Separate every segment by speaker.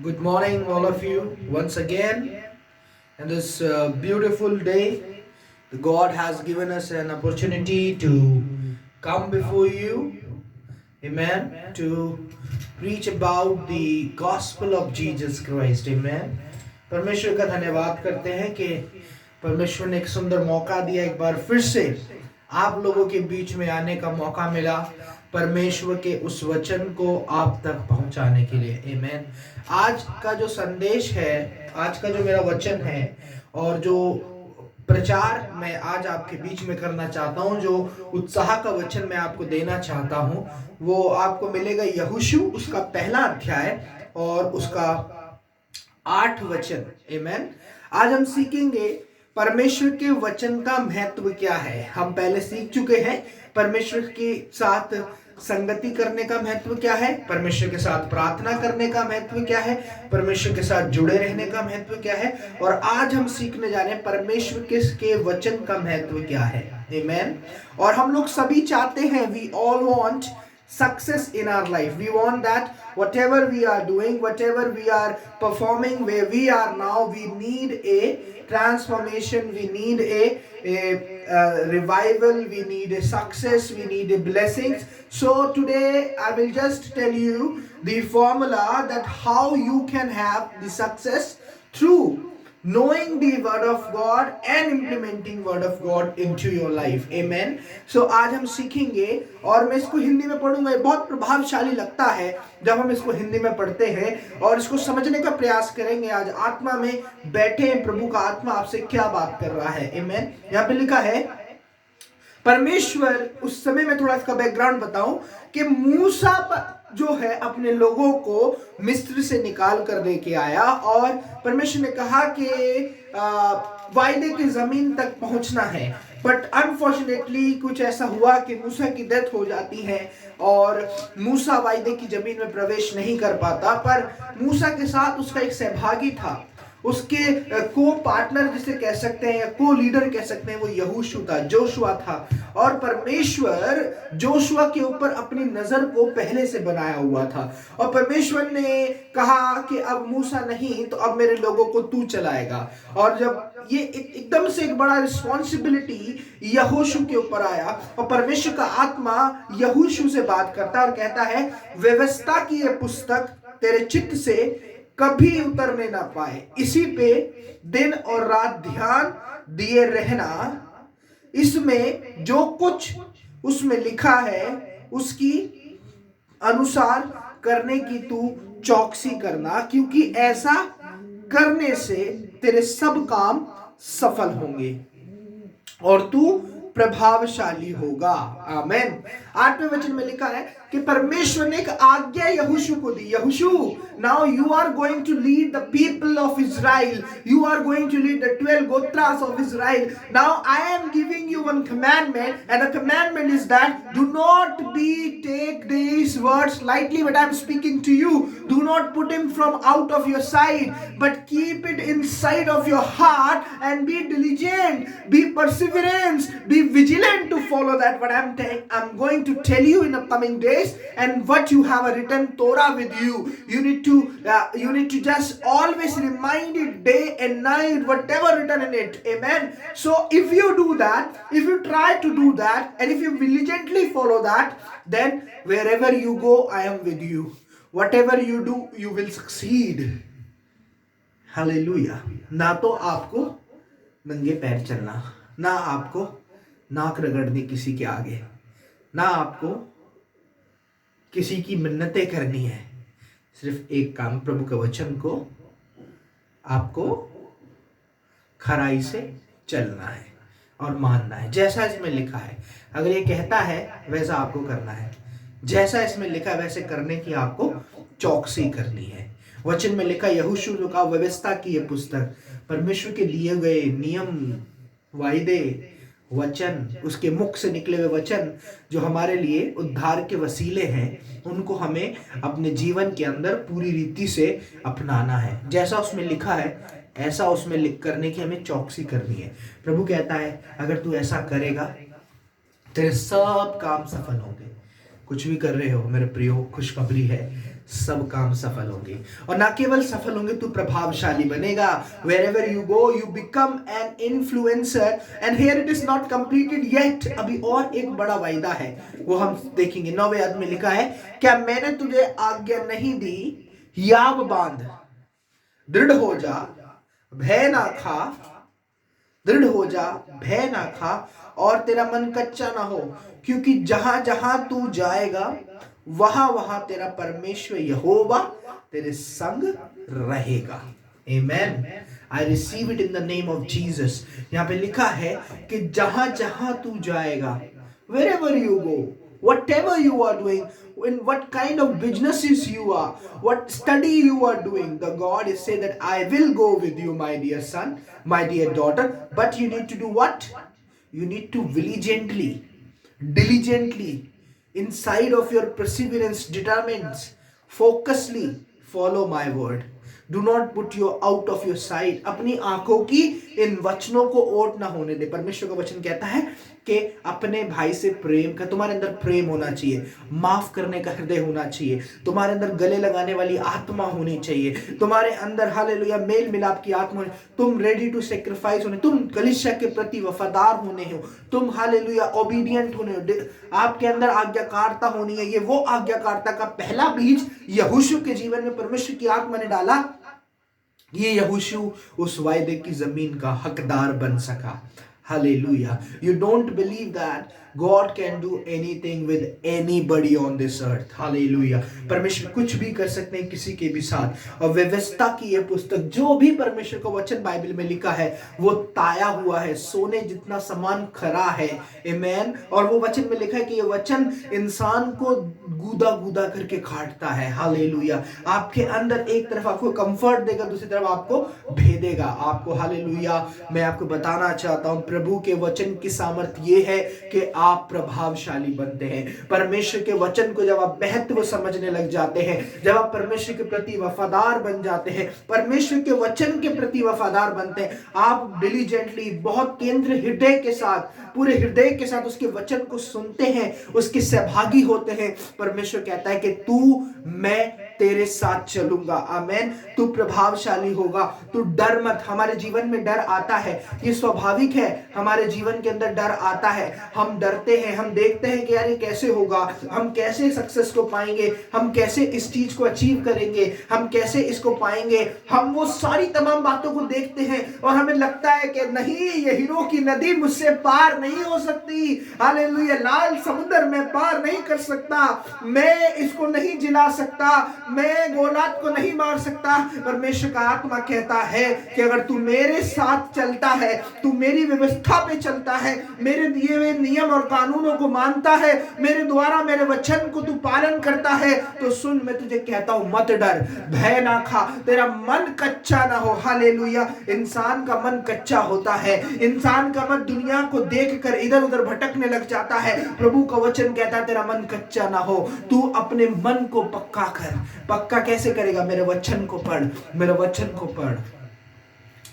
Speaker 1: Good morning, all of you, once again. And this beautiful day, God has given us an opportunity to come before you, amen, to preach about the gospel of Jesus Christ, amen. परमेश्वर का धन्यवाद करते हैं कि परमेश्वर ने एक सुंदर मौका दिया, एक बार फिर से आप लोगों के बीच में आने का मौका मिला परमेश्वर के उस वचन को आप तक पहुंचाने के लिए, आमेन। आज का जो संदेश है, आज का जो मेरा वचन है और जो प्रचार मैं आज आपके बीच में करना चाहता हूं, जो उत्साह का वचन मैं आपको देना चाहता हूं, वो आपको मिलेगा यहोशू उसका पहला अध्याय और उसका 8 वचन, आमेन। आज हम सीखेंगे परमेश्वर के वचन का महत्व क्या है। हम पहले सीख चुके हैं परमेश्वर के साथ संगति करने का महत्व क्या है, परमेश्वर के साथ प्रार्थना करने का महत्व क्या है, परमेश्वर के साथ जुड़े रहने का महत्व क्या है, और आज हम सीखने जा रहे हैं परमेश्वर के वचन का महत्व क्या है, आमेन। और हम लोग सभी चाहते हैं, we all want success in our life. We want that whatever we are doing, whatever we are performing, where we are now, we need a transformation, we need a revival, we need a success, we need a blessings. So today I will just tell you the formula that how you can have the success through knowing the word of God and implementing word of God into your life, amen. So आज हम सीखेंगे और मैं इसको हिंदी में पढ़ूंगा। ये बहुत प्रभावशाली लगता है जब हम इसको हिंदी में पढ़ते हैं और इसको समझने का प्रयास करेंगे। आज आत्मा में बैठे हैं, प्रभु का आत्मा आपसे क्या बात कर रहा है, आमेन। यहाँ पे लिखा है परमेश्वर, उस समय में थोड़ा इसका बैकग्राउंड बताऊं कि मूसा जो है अपने लोगों को मिस्र से निकाल कर लेके आया और परमेश्वर ने कहा कि वायदे की जमीन तक पहुंचना है। बट अनफॉर्चुनेटली कुछ ऐसा हुआ कि मूसा की डेथ हो जाती है और मूसा वायदे की जमीन में प्रवेश नहीं कर पाता। पर मूसा के साथ उसका एक सहभागी था, उसके को पार्टनर जिसे कह सकते हैं या को लीडर कह सकते हैं, वो यहोशू था, जोशुआ था। और परमेश्वर जोशुआ के ऊपर अपनी नजर को पहले से बनाया हुआ था और परमेश्वर ने कहा कि अब मूसा नहीं तो अब मेरे लोगों को तू चलाएगा। और जब ये एकदम से एक बड़ा रिस्पॉन्सिबिलिटी यहोशू के ऊपर आया और परमेश्वर का आत्मा यहोशू से बात करता है और कहता है व्यवस्था की ये पुस्तक तेरे चित्त से कभी उतरने ना पाए, इसी पे दिन और रात ध्यान दिए रहना, इसमें जो कुछ उसमें लिखा है उसकी अनुसार करने की तू चौकसी करना, क्योंकि ऐसा करने से तेरे सब काम सफल होंगे और तू प्रभावशाली होगा, आमेन। 8वें वचन में लिखा है कि परमेश्वर ने एक आज्ञा यहोशू को दी, यहोशू now you are going to lead the people of Israel, you are going to lead the 12 गोत्रास of Israel. Now I am giving you one commandment and the commandment is that do not be take these words lightly what I am speaking to you, do not put him from out of your sight but keep it inside of your heart and be diligent, be perseverance, be vigilant to follow that what I'm going to tell you in upcoming days. And what you have a written Torah with you, you need to just always remind it day and night whatever written in it, amen. So if you do that, if you try to do that and if you diligently follow that, then wherever you go I am with you, whatever you do you will succeed, hallelujah. ना तो आपको नंगे पैर चलना, ना आपको नाक रगड़नी किसी के आगे, ना आपको किसी की मिन्नतें करनी है, सिर्फ एक काम, प्रभु के वचन को आपको खराई से चलना है और मानना है, जैसा इसमें लिखा है। अगर ये कहता है वैसा आपको करना है, जैसा इसमें लिखा है वैसे करने की आपको चौकसी करनी है। वचन में लिखा यहोशू का व्यवस्था की ये पुस्तक, परमेश्वर के लिए गए नियम, वायदे, वचन, उसके मुख से निकले हुए वचन जो हमारे लिए उद्धार के वसीले हैं, उनको हमें अपने जीवन के अंदर पूरी रीति से अपनाना है। जैसा उसमें लिखा है ऐसा उसमें लिख करने की हमें चौकसी करनी है। प्रभु कहता है अगर तू ऐसा करेगा तेरे सब काम सफल होंगे। कुछ भी कर रहे हो मेरे प्रियो, खुशखबरी है, सब काम सफल होंगे। और ना केवल सफल होंगे, तू प्रभावशाली बनेगा। wherever you go you become an influencer and here it is not completed yet। अभी और एक बड़ा वायदा है, वो हम देखेंगे। 9वें अध्याय में लिखा है, क्या मैंने तुझे आज्ञा नहीं दी, याब बांध, दृढ़ हो जा, भय ना खा, दृढ़ हो जा, भय ना खा, और तेरा मन कच्चा ना हो, क्योंकि जहां जहां तू जाएगा वहां वहां तेरा परमेश्वर यहोवा तेरे संग रहेगा। आमेन। I receive it in the name of Jesus. यहाँ पे लिखा है कि जहां जहां तू जाएगा, wherever you go, whatever you are doing, in what kind of businesses you are, what study you are doing, the God is saying that I will go with you, my dear son, my dear daughter, but you need to do what? You need to diligently, inside of your perseverance, determines, focusedly follow my word। Do not put your out of your site. अपनी आंखों की इन वचनों को ओट ना होने दे। परमेश्वर का वचन कहता है कि अपने भाई से प्रेम का, तुम्हारे अंदर प्रेम होना चाहिए, माफ करने का हृदय होना चाहिए, तुम्हारे अंदर गले लगाने वाली आत्मा होनी चाहिए, तुम्हारे अंदर हालेलुया मेल मिलाप की आत्मा होनी, तुम रेडी टू सेक्रीफाइस होने, तुम कलीसिया के प्रति वफादार होने हो, तुम हालेलुया ओबीडिएंट होने हो, आपके अंदर आज्ञाकारिता होनी है। ये वो आज्ञाकारिता का पहला बीज यहोशू के जीवन में परमेश्वर की आत्मा ने डाला। ये यहोशू उस वायदे की जमीन का हकदार बन सका। Hallelujah. You don't believe that God can do anything with anybody on this earth. Hallelujah. परमेश्वर कुछ भी कर सकते हैं किसी के भी साथ। और व्यवस्था की ये पुस्तक, जो भी परमेश्वर का वचन बाइबल में लिखा है, वो ताया हुआ है, सोने जितना समान खरा है। आमेन। और वो वचन में लिखा है कि ये वचन इंसान को गूदा गूदा करके काटता है। हालेलुया। आपके अंदर एक तरफ आपको कंफर्ट देगा, दूसरी तरफ आपको भेदेगा आपको। हालेलुया। मैं आपको बताना चाहता हूं, प्रभु के वचन की सामर्थ ये है कि आप प्रभावशाली बनते हैं। परमेश्वर के वचन को जब आप महत्व समझने लग जाते हैं, जब आप परमेश्वर के प्रति वफादार बन जाते हैं, परमेश्वर के वचन के प्रति वफादार बनते हैं, आप डिलीजेंटली, बहुत केंद्र हृदय के साथ, पूरे हृदय के साथ उसके वचन को सुनते हैं, उसके सहभागी होते हैं। परमेश्वर कहता है कि तू, मैं तेरे साथ चलूंगा। आमेन। तू प्रभावशाली होगा, तू डर मत। हमारे जीवन में डर आता है, ये स्वाभाविक है। हमारे जीवन के अंदर डर आता है, हम डरते हैं, हम देखते हैं कि यार ये कैसे होगा, हम कैसे सक्सेस को पाएंगे, हम कैसे इस चीज को अचीव करेंगे, हम कैसे इसको पाएंगे। हम वो सारी तमाम बातों को देखते हैं और हमें लगता है कि नहीं, ये हीरो की नदी मुझसे पार नहीं हो सकती। हालेलुया। लाल समुद्र में पार नहीं कर सकता, मैं इसको नहीं जिला सकता, मैं गोलात को नहीं मार सकता। परमेश्वर का आत्मा कहता है कि अगर तू मेरे साथ चलता है, तू मेरी व्यवस्था पे चलता है, मेरे दिए हुए नियम और कानूनों को मानता है, मेरे द्वारा मेरे वचन को तू पालन करता है, तो सुन, मैं तुझे कहता हूं, मत डर, भय ना खा, तेरा मन कच्चा ना हो। हालेलुया। इंसान का मन कच्चा होता है, इंसान का मन दुनिया को देखकर इधर उधर भटकने लग जाता है। प्रभु का वचन कहता है तेरा मन कच्चा ना हो, तू अपने मन को पक्का कर। पक्का कैसे करेगा? मेरे वचन को पढ़, मेरे वचन को पढ़।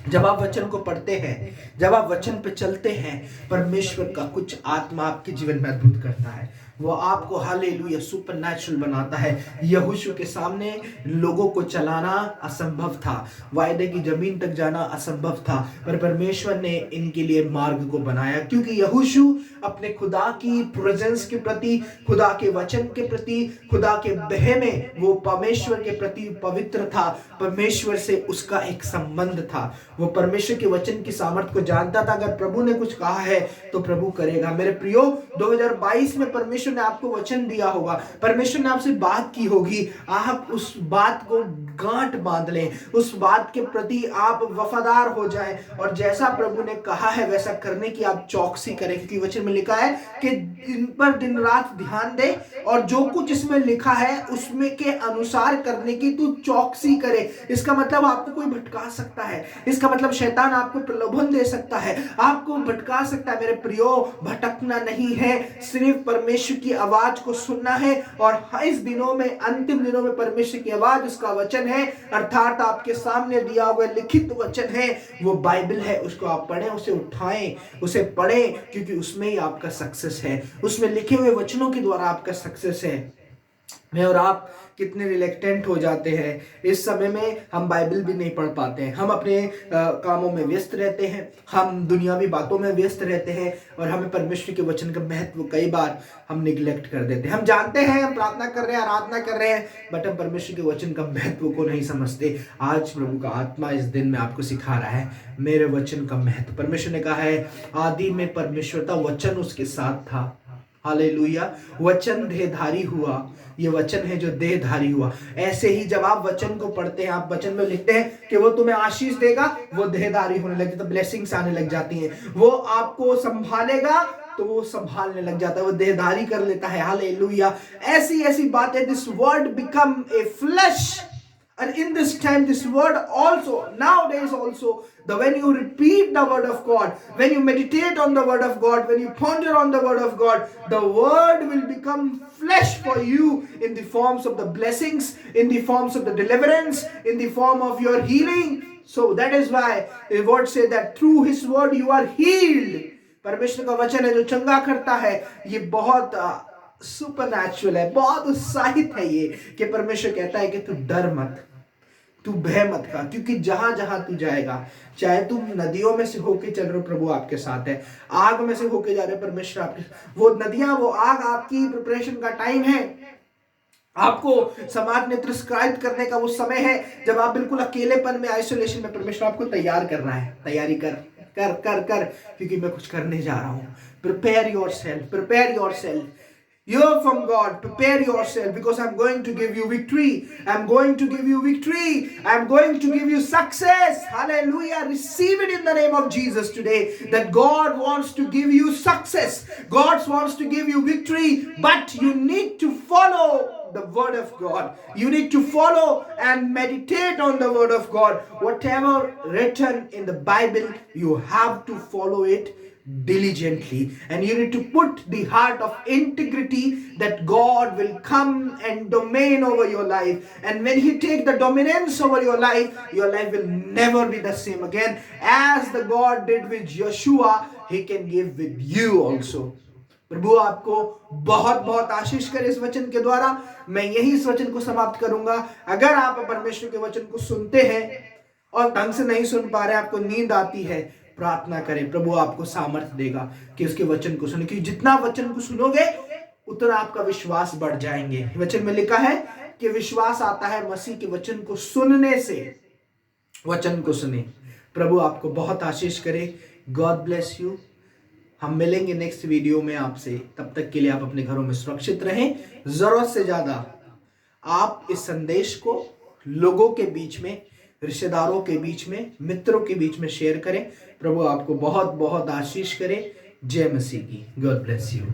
Speaker 1: जब आप वचन को पढ़ते हैं, जब आप वचन पे चलते हैं, परमेश्वर का कुछ आत्मा आपके जीवन में अद्भुत करता है। वो आपको हालेलुया सुपरनैचुरल बनाता है। यहोशू के सामने लोगों को चलाना असंभव था, वायदे की जमीन तक जाना असंभव था, पर परमेश्वर ने इनके लिए मार्ग को बनाया, क्योंकि यहोशू अपने खुदा की प्रेजेंस के प्रति, खुदा के वचन के प्रति, खुदा के बह में वो परमेश्वर के प्रति पवित्र था। परमेश्वर से उसका एक संबंध था। वो परमेश्वर के वचन की सामर्थ को जानता था। अगर प्रभु ने कुछ कहा है तो प्रभु करेगा। मेरे प्रियो, 2022 में परमेश्वर ने आपको वचन दिया होगा, परमेश्वर ने आपसे बात की होगी, आप उस बात को गांठ बांध लें, उस बात के प्रति आप वफादार हो जाएं, और जैसा प्रभु ने कहा है वैसा करने की आप चौकसी करें, क्योंकि वचन में लिखा है कि इन पर दिन रात ध्यान दे, और जो कुछ इसमें लिखा है उसमें के अनुसार करने की तू चौकसी करे। इसका मतलब आपको कोई भटका सकता है, इसका मतलब शैतान आपको प्रलोभन दे सकता है, आपको भटका सकता है। मेरे प्रियो, भटकना नहीं है, सिर्फ परमेश्वर की आवाज को सुनना है। और इस दिनों में, अंतिम दिनों में परमेश्वर की आवाज उसका वचन है, अर्थात आपके सामने दिया हुआ लिखित वचन है, वो बाइबल है। उसको आप पढ़ें, उसे उठाएं, उसे पढ़ें, क्योंकि उसमें ही आपका सक्सेस है, उसमें लिखे हुए वचनों के द्वारा आपका सक्सेस है। मैं और आप कितने रिलेक्टेंट हो जाते हैं। इस समय में हम बाइबल भी नहीं पढ़ पाते हैं, हम अपने कामों में व्यस्त रहते हैं, हम दुनियावी बातों में व्यस्त रहते हैं और हमें परमेश्वर के वचन का महत्व कई बार हम निगलेक्ट कर देते हैं। हम जानते हैं, हम प्रार्थना कर रहे हैं, आराधना कर रहे हैं, बट हम परमेश्वर के वचन का महत्व को नहीं समझते। आज प्रभु का आत्मा इस दिन में आपको सिखा रहा है मेरे वचन का महत्व। परमेश्वर ने कहा है आदि में परमेश्वर था, वचन उसके साथ था। हालेलुया। वचन देहधारी हुआ, ये वचन है जो देहधारी हुआ। ऐसे ही जब आप वचन को पढ़ते हैं, आप वचन में लिखते हैं कि वो तुम्हें आशीष देगा, वो देहधारी होने लगती है, तो ब्लेसिंग्स आने लग जाती हैं। वो आपको संभालेगा तो वो संभालने लग जाता है, वो देहधारी कर लेता है। हालेलुया। ऐसी ऐसी बातें, this word become a flesh. And in this time, this word also, nowadays also, when you repeat the word of God, when you meditate on the word of God, when you ponder on the word of God, the word will become flesh for you in the forms of the blessings, in the forms of the deliverance, in the form of your healing. So that is why the word says that through his word you are healed. परमेश्वर का वचन है जो चंगा करता है। ये बहुत सुपरनैचुरल है, बहुत उत्साहित है ये कि परमेश्वर कहता है कि तू डर मत, तू भय मत खा, क्योंकि जहां जहां तू जाएगा, चाहे तुम नदियों में से होके चल रहे हो, प्रभु आपके साथ है। आग में से होके जा रहे हो, परमेश्वर आपके, वो नदियां, वो आग आपकी प्रिपरेशन का टाइम है। आपको समाज में तिरस्कृत करने का वो समय है जब आप बिल्कुल अकेलेपन में, आइसोलेशन में, परमेश्वर आपको तैयार कर रहा है। तैयारी कर कर कर कर, क्योंकि मैं कुछ करने जा रहा हूं। Prepare your self, prepare your self. You're from God. Prepare yourself because I'm going to give you victory. I'm going to give you victory. I'm going to give you success. Hallelujah. Receive it in the name of Jesus today. That God wants to give you success. God wants to give you victory. But you need to follow the word of God. You need to follow and meditate on the word of God. Whatever written in the Bible, you have to follow it diligently, and you need to put the heart of integrity that God will come and domain over your life. And when he take the dominance over your life will never be the same again. As the God did with Joshua, he can give with you also. प्रभु आपको बहुत बहुत आशीष करे इस वचन के द्वारा। मैं यही इस वचन को समाप्त करूंगा। अगर आप परमेश्वर के वचन को सुनते हैं और ढंग से नहीं सुन पा रहे, आपको नींद आती है, प्रार्थना करें, प्रभु आपको सामर्थ्य देगा कि उसके वचन को सुने, क्योंकि जितना वचन को सुनोगे उतना आपका विश्वास बढ़ जाएंगे। वचन में लिखा है कि विश्वास आता है मसीह के वचन को सुनने से। वचन को सुने। प्रभु आपको बहुत आशीष करे। God bless you. हम मिलेंगे नेक्स्ट वीडियो में आपसे। तब तक के लिए आप अपने घरों में सुरक्षित रहें। जरूरत से ज्यादा आप इस संदेश को लोगों के बीच में, रिश्तेदारों के बीच में, मित्रों के बीच में शेयर करें। प्रभु आपको बहुत बहुत आशीष करे। जय मसीह की। God bless you.